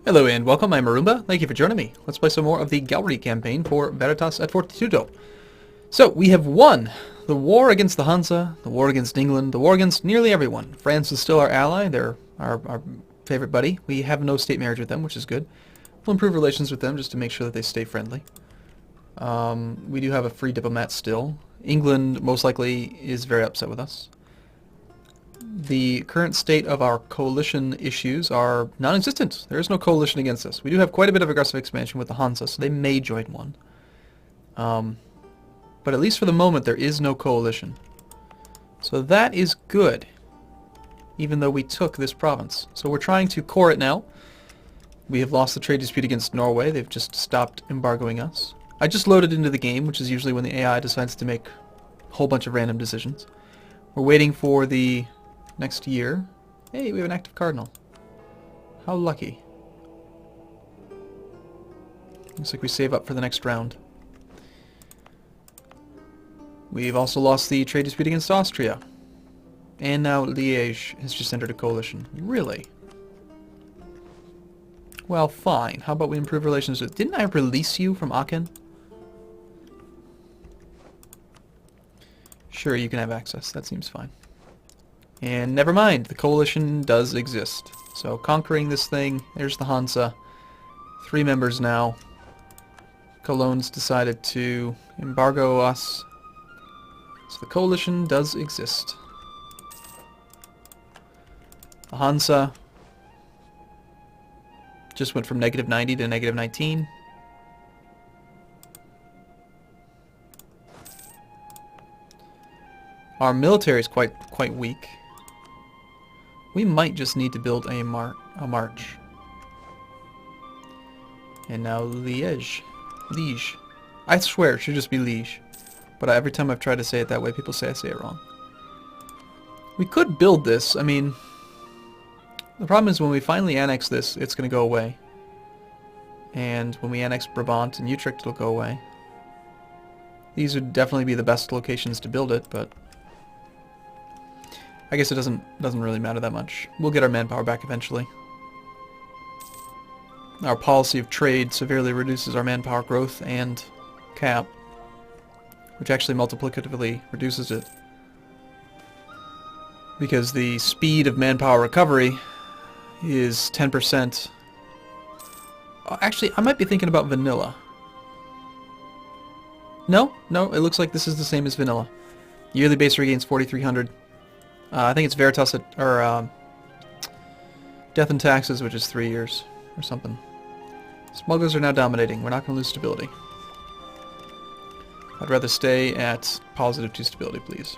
Hello and welcome, I'm Arumba. Thank you for joining me. Let's play some more of the Gelre campaign for Veritas Et Fortitudo. So, we have won the war against the Hansa, the war against England, the war against nearly everyone. France is still our ally, they're our favorite buddy. We have no state marriage with them, which is good. We'll improve relations with them just to make sure that they stay friendly. We do have a free diplomat still. England most likely is very upset with us. The current state of our coalition issues are non-existent. There is no coalition against us. We do have quite a bit of aggressive expansion with the Hansa, so they may join one. But at least for the moment, there is no coalition. So that is good, even though we took this province. So we're trying to core it now. We have lost the trade dispute against Norway. They've just stopped embargoing us. I just loaded into the game, which is usually when the AI decides to make a whole bunch of random decisions. We're waiting for the next year. Hey, we have an active cardinal. How lucky. Looks like we save up for the next round. We've also lost the trade dispute against Austria. And now Liège has just entered a coalition. Really? Well, fine. How about we improve relations with... Didn't I release you from Aachen? Sure, you can have access. That seems fine. And never mind, the coalition does exist. So conquering this thing, there's the Hansa. 3 members now. Cologne's decided to embargo us. So the coalition does exist. The Hansa just went from -90 to -19. Our military is quite weak. We might just need to build a march. And now Liège. Liège. I swear it should just be Liège. But every time I've tried to say it that way, people say I say it wrong. We could build this. I mean, the problem is when we finally annex this, it's going to go away. And when we annex Brabant and Utrecht, it'll go away. These would definitely be the best locations to build it, but I guess it doesn't really matter that much. We'll get our manpower back eventually. Our policy of trade severely reduces our manpower growth and cap, which actually multiplicatively reduces it. Because the speed of manpower recovery is 10%. Actually, I might be thinking about vanilla. No, it looks like this is the same as vanilla. Yearly base regains 4,300. I think it's Veritas or Death and Taxes, which is 3 years or something. Smugglers are now dominating. We're not going to lose stability. I'd rather stay at +2 stability, please.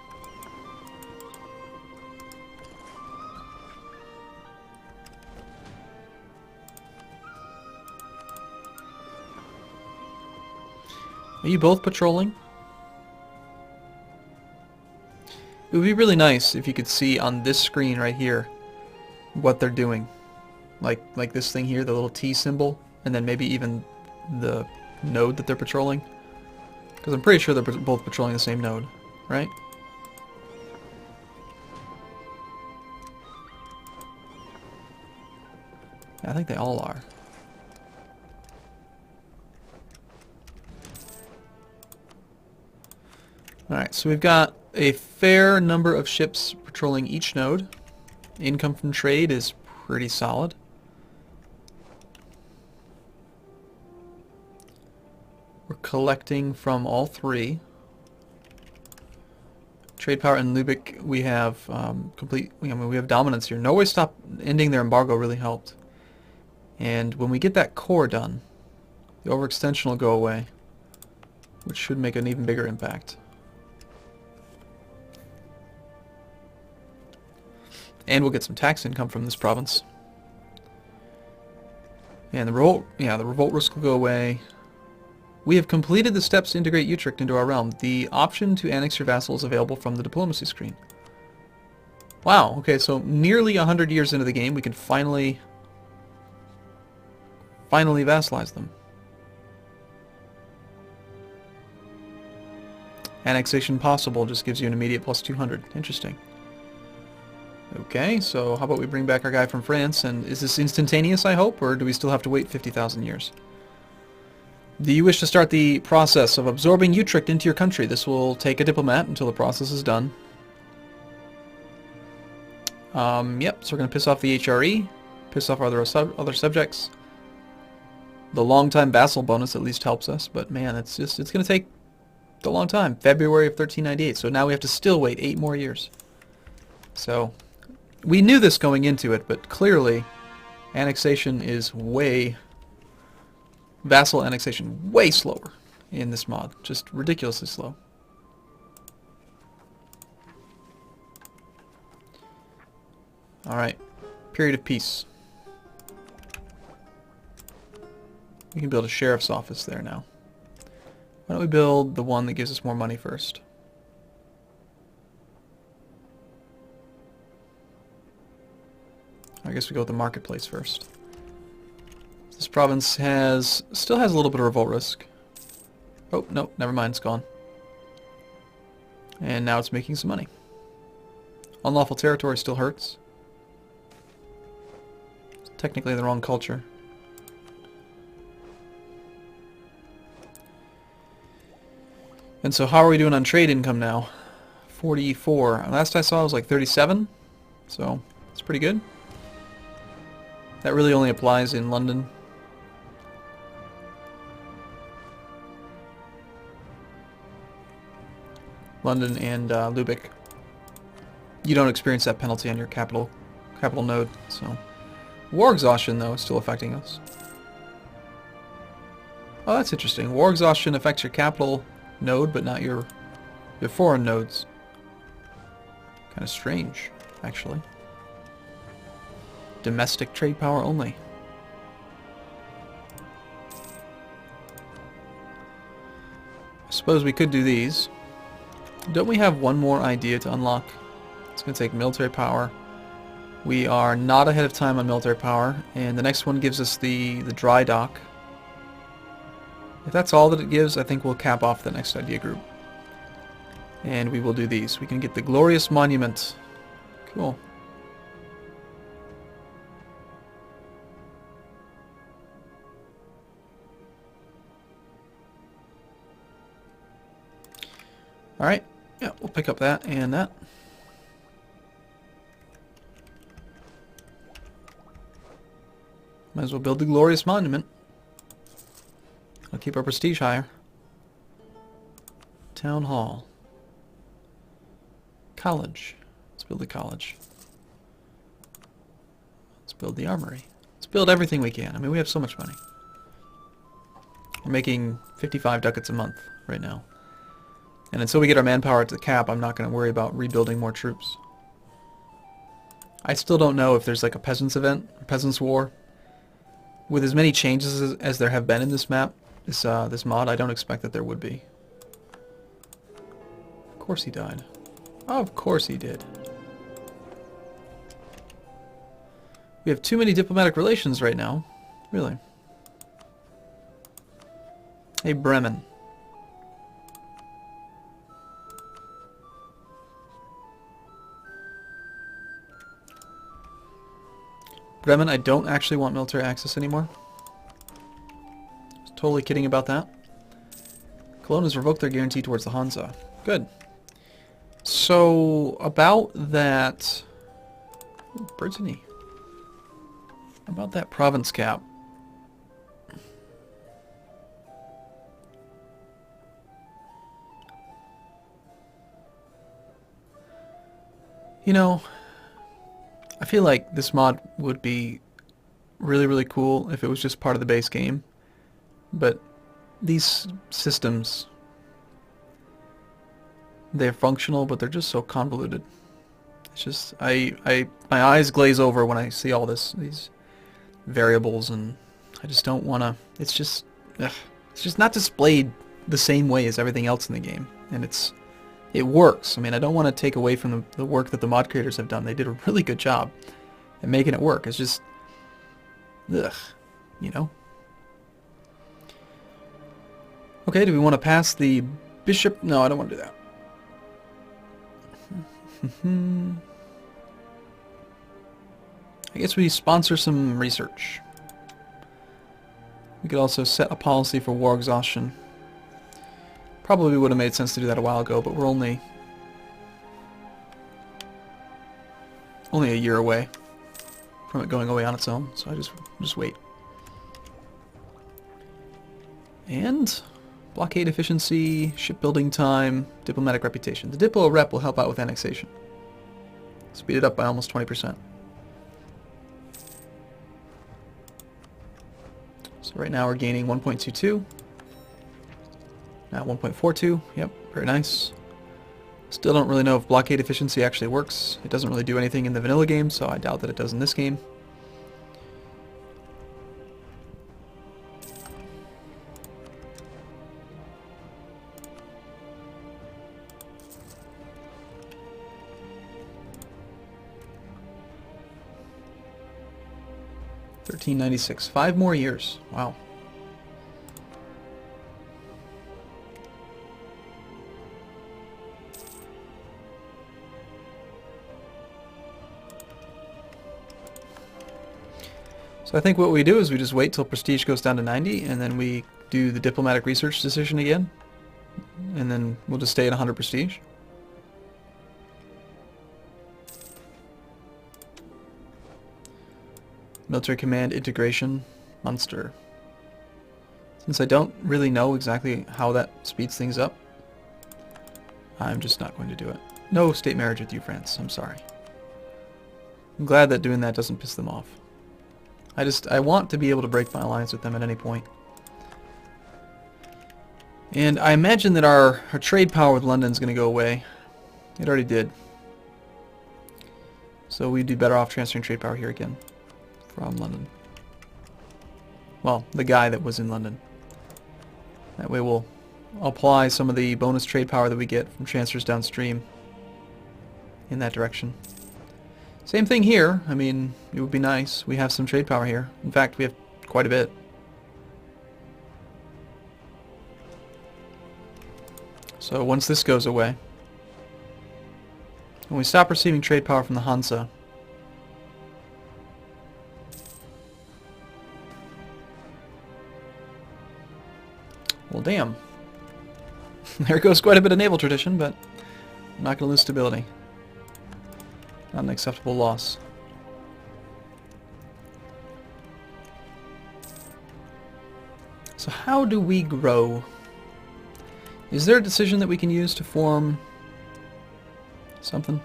Are you both patrolling? It would be really nice if you could see on this screen right here what they're doing. Like this thing here, the little T symbol, and then maybe even the node that they're patrolling. Because I'm pretty sure they're both patrolling the same node, right? Yeah, I think they all are. Alright, so we've got a fair number of ships patrolling each node. Income from trade is pretty solid. We're collecting from all 3. Trade power in Lübeck, we have we have dominance here. Norway stopped ending their embargo really helped. And when we get that core done, the overextension will go away, which should make an even bigger impact. And we'll get some tax income from this province. And the revolt risk will go away. We have completed the steps to integrate Utrecht into our realm. The option to annex your vassal is available from the diplomacy screen. Wow, okay, so nearly 100 years into the game, we can finally vassalize them. Annexation possible just gives you an immediate +200. Interesting. Okay, so how about we bring back our guy from France, and is this instantaneous, I hope, or do we still have to wait 50,000 years? Do you wish to start the process of absorbing Utrecht into your country? This will take a diplomat until the process is done. Yep, so we're going to piss off the HRE, piss off other subjects. The long-time vassal bonus at least helps us, but man, it's going to take a long time. February of 1398, so now we have to still wait 8 more years. So, we knew this going into it, but clearly annexation is vassal annexation way slower in this mod. Just ridiculously slow. Alright, period of peace. We can build a sheriff's office there now. Why don't we build the one that gives us more money first? I guess we go with the marketplace first. This province still has a little bit of revolt risk. Oh, no, never mind, it's gone. And now it's making some money. Unlawful territory still hurts. It's technically the wrong culture. And so how are we doing on trade income now? 44. Last I saw it was like 37. So it's pretty good. That really only applies in London. London and Lubeck. You don't experience that penalty on your capital node. So war exhaustion though is still affecting us. Oh, that's interesting. War exhaustion affects your capital node, but not your foreign nodes. Kind of strange, actually. Domestic trade power only. I suppose we could do these. Don't we have one more idea to unlock? It's going to take military power. We are not ahead of time on military power, and the next one gives us the dry dock. If that's all that it gives, I think we'll cap off the next idea group. And we will do these. We can get the glorious monument. Cool. Alright, yeah, we'll pick up that and that. Might as well build the glorious monument. I'll keep our prestige higher. Town hall. College. Let's build the college. Let's build the armory. Let's build everything we can. I mean, we have so much money. We're making 55 ducats a month right now. And until we get our manpower to the cap, I'm not going to worry about rebuilding more troops. I still don't know if there's like a peasants event, a peasants war. With as many changes as there have been in this map, this mod, I don't expect that there would be. Of course he died. Of course he did. We have too many diplomatic relations right now. Really. Hey, Bremen. Bremen, I don't actually want military access anymore. Just totally kidding about that. Cologne has revoked their guarantee towards the Hansa. Good. So, about that... Ooh, Brittany. About that province cap. You know, I feel like this mod would be really, really cool if it was just part of the base game. But these systems, they're functional, but they're just so convoluted. It's just, my eyes glaze over when I see all these variables, and I just don't want to, it's just not displayed the same way as everything else in the game. And it works. I mean, I don't want to take away from the work that the mod creators have done. They did a really good job at making it work. It's just, ugh, you know? Okay, do we want to pass the bishop? No, I don't want to do that. I guess we sponsor some research. We could also set a policy for war exhaustion. Probably would have made sense to do that a while ago, but we're only a year away from it going away on its own, so I just wait. And blockade efficiency, shipbuilding time, diplomatic reputation. The Diplo rep will help out with annexation. Speed it up by almost 20%. So right now we're gaining 1.22. Now 1.42. Yep, very nice. Still don't really know if blockade efficiency actually works. It doesn't really do anything in the vanilla game, so I doubt that it does in this game. $13.96. 5 more years. Wow. So I think what we do is we just wait till prestige goes down to 90, and then we do the diplomatic research decision again, and then we'll just stay at 100 prestige. Military command integration, Munster. Since I don't really know exactly how that speeds things up, I'm just not going to do it. No state marriage with you, France. I'm sorry. I'm glad that doing that doesn't piss them off. I want to be able to break my alliance with them at any point. And I imagine that our trade power with London is going to go away. It already did. So we'd be better off transferring trade power here again from London. Well, the guy that was in London. That way we'll apply some of the bonus trade power that we get from transfers downstream in that direction. Same thing here. I mean, it would be nice. We have some trade power here. In fact, we have quite a bit. So once this goes away, when we stop receiving trade power from the Hansa, well, damn. There goes quite a bit of naval tradition, but I'm not going to lose stability. Not an acceptable loss. So how do we grow? Is there a decision that we can use to form something?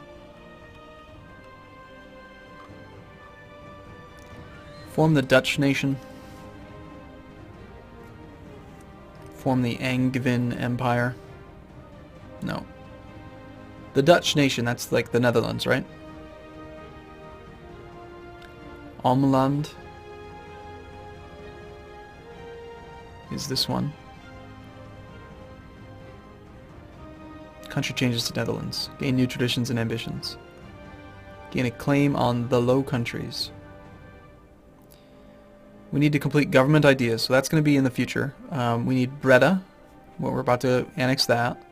Form the Dutch nation? Form the Angevin Empire? No. The Dutch nation, that's like the Netherlands, right? Almeland is this one. Country changes to Netherlands. Gain new traditions and ambitions. Gain a claim on the Low Countries. We need to complete government ideas, so that's going to be in the future. We need Breda, well, we're about to annex that.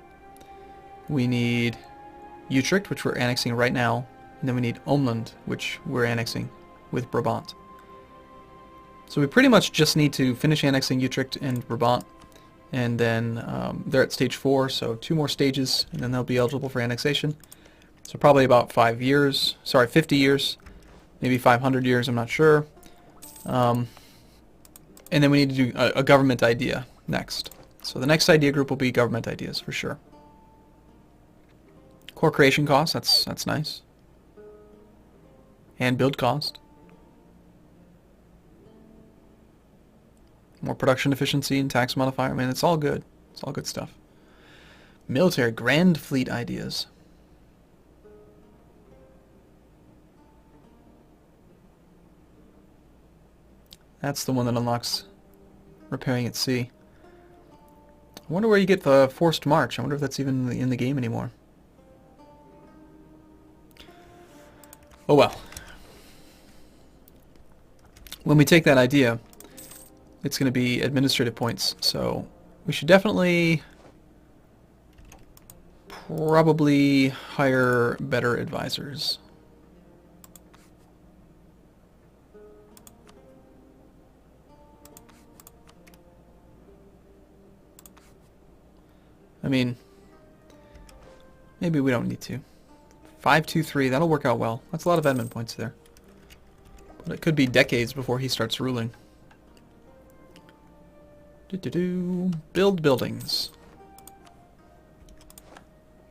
We need Utrecht, which we're annexing right now. And then we need Omland, which we're annexing with Brabant. So we pretty much just need to finish annexing Utrecht and Brabant, and then they're at stage 4, so 2 more stages, and then they'll be eligible for annexation. So probably about 50 years, maybe 500 years, I'm not sure. And then we need to do a government idea next. So the next idea group will be government ideas for sure. Core creation cost, that's nice. And build cost. More production efficiency and tax modifier. I mean, it's all good. It's all good stuff. Military Grand Fleet ideas. That's the one that unlocks repairing at sea. I wonder where you get the forced march. I wonder if that's even in the game anymore. Oh well. When we take that idea, it's going to be administrative points, so we should definitely probably hire better advisors. I mean, maybe we don't need to. 523, that'll work out well. That's a lot of admin points there. But it could be decades before he starts ruling. Build buildings.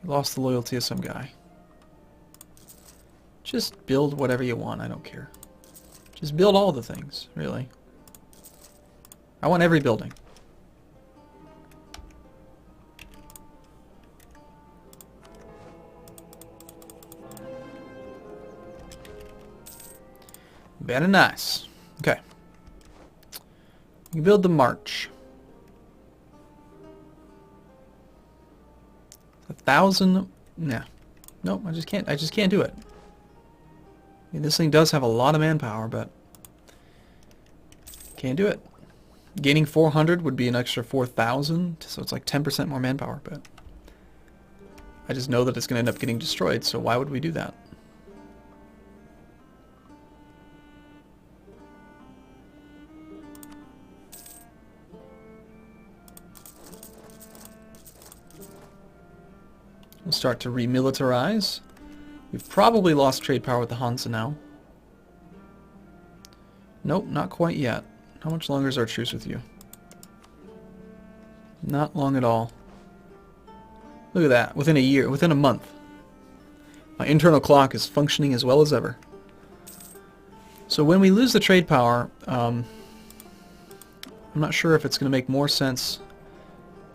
You lost the loyalty of some guy. Just build whatever you want, I don't care. Just build all the things, really. I want every building. Very nice. Okay. You build the march. 1,000. Nah. Nope, I just can't do it. I mean, this thing does have a lot of manpower, but can't do it. Gaining 400 would be an extra 4,000, so it's like 10% more manpower, but I just know that it's going to end up getting destroyed, so why would we do that? We'll start to remilitarize. We've probably lost trade power with the Hansa now. Nope, not quite yet. How much longer is our truce with you? Not long at all. Look at that. Within a year, within a month. My internal clock is functioning as well as ever. So when we lose the trade power, I'm not sure if it's going to make more sense.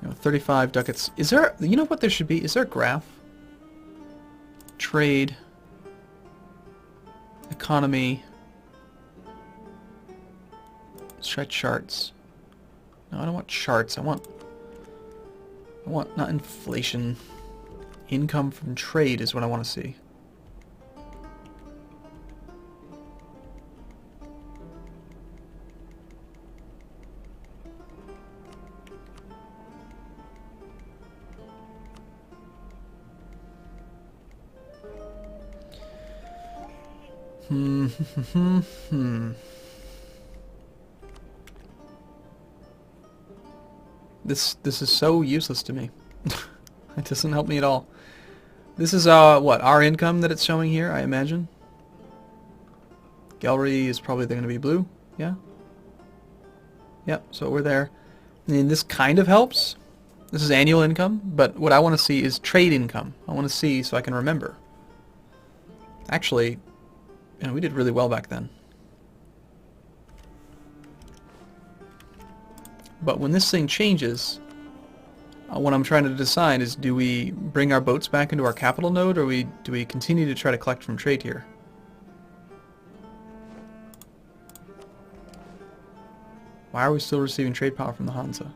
35 ducats. Is there, you know what there should be? Is there a graph? Trade. Economy. Let's try charts. No, I don't want charts. I want not inflation. Income from trade is what I want to see. This is so useless to me. It doesn't help me at all. This is what, our income that it's showing here, I imagine. Gelre is probably going to be blue. Yeah. Yep. So we're there. And this kind of helps. This is annual income, but what I want to see is trade income. I want to see so I can remember. Actually, we did really well back then. But when this thing changes, what I'm trying to decide is, do we bring our boats back into our capital node, or do we continue to try to collect from trade here? Why are we still receiving trade power from the Hansa?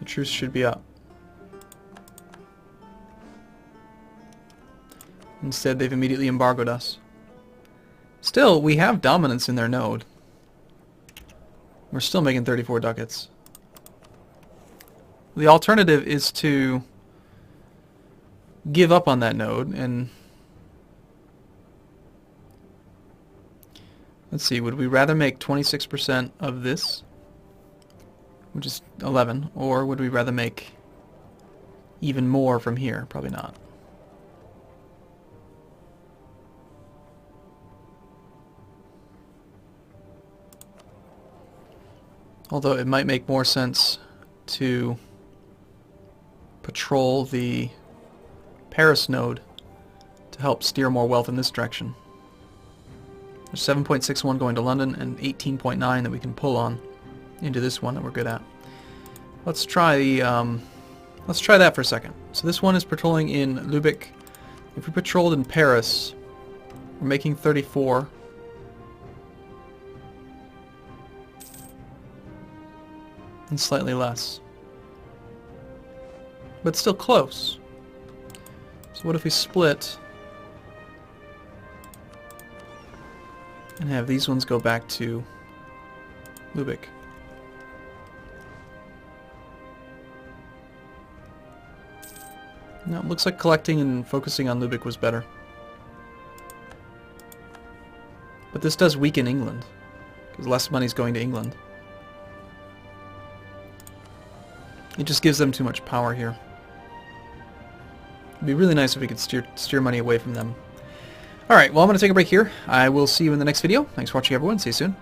The truce should be up. Instead, they've immediately embargoed us. Still, we have dominance in their node. We're still making 34 ducats. The alternative is to give up on that node and... Let's see, would we rather make 26% of this, which is 11, or would we rather make even more from here? Probably not. Although it might make more sense to patrol the Paris node to help steer more wealth in this direction. There's 7.61 going to London and 18.9 that we can pull on into this one that we're good at. Let's try the let's try that for a second. So this one is patrolling in Lübeck. If we patrolled in Paris, we're making 34. And slightly less. But still close. So what if we split and have these ones go back to Lübeck? No, it looks like collecting and focusing on Lübeck was better. But this does weaken England, because less money's going to England. It just gives them too much power here. It'd be really nice if we could steer money away from them. Alright, well I'm going to take a break here. I will see you in the next video. Thanks for watching everyone. See you soon.